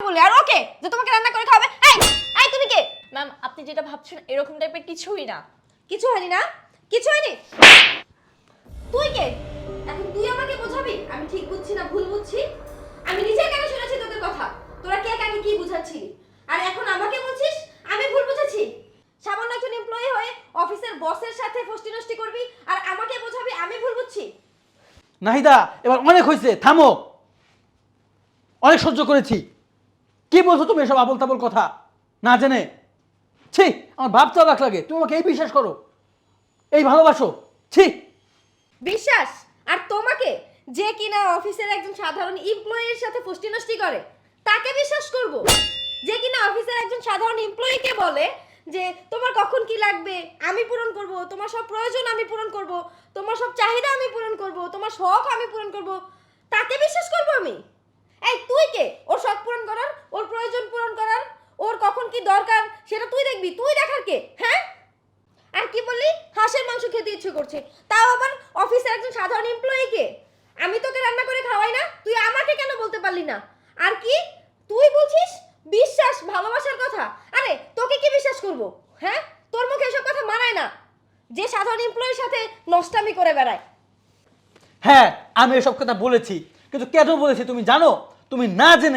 বলি আর ওকে যে তোমাকে রান্না করে খাওয়াবে। এই এই তুমি কে? ম্যাম আপনি যেটা ভাবছেন এরকম টাইপের কিছুই না। কিছু হয়নি না? কিছু হয়নি? তুই কে? এখন তুই আমাকে বোঝাবি আমি ঠিক বুঝছি না ভুল বুঝছি? আমি নিজে কেন শুনেছি তোদের কথা? তোরা কে কাকে কি বুঝাচ্ছিলি? আর এখন আমাকে বলছিস আমি ভুল বুঝেছি? সামান্য একজন এমপ্লয়ি হয়ে অফিসের বসের সাথে ফষ্টি নষ্টি করবি আর আমাকে বোঝাবি আমি ভুল বুঝছি? নাহিদা এবার অনেক হয়েছে, থামো। অনেক সহ্য করেছি। কি বলছো তুমি এসব আবল তাবল কথা না জেনে? ছি, আমার ভাবতে অবাক লাগে। তুমি আমাকে এই বিশ্বাস করো, এই ভালোবাসো? ছি। বিশ্বাস? আর তোমাকে যে কিনা অফিসের একজন সাধারণ এমপ্লয়ির সাথে ফষ্টি নষ্টি করে তাকে বিশ্বাস করব? যে কিনা অফিসের একজন সাধারণ এমপ্লয়িকে বলে যে তোমার কখন কি লাগবে আমি পূরণ করব, তোমার সব প্রয়োজন আমি পূরণ করব, তোমার সব চাহিদা আমি পূরণ করব, তোমার শখ আমি পূরণ করব, তাকে বিশ্বাস করব আমি? এই তুই কে ওর শখ পূরণ করার, ওর প্রয়োজন পূরণ করার, ওর কখন কি দরকার সেটা তুই দেখবি? তুই দেখার কে? হ্যাঁ? আর কি বললি হাঁসের মাংস খেতে ইচ্ছে করছে, তাও আবার অফিসের একজন সাধারণ এমপ্লয়িকে? আমি তোকে রান্না করে খাওয়াই না, তুই আমাকে কেন বলতে পারলি না? আর কি তুই বলছিস বিশ্বাস ভালোবাসার কথা? আরে তোকে কি বিশ্বাস করব? হ্যাঁ, তোর মুখে এসব কথা মানায় না যে সাধারণ এমপ্লয়ির সাথে নষ্টামি করে বেড়ায়। হ্যাঁ, আমি এসব কথা বলেছি, কিন্তু কেন বলেছি তুমি জানো? তুমি না জেনে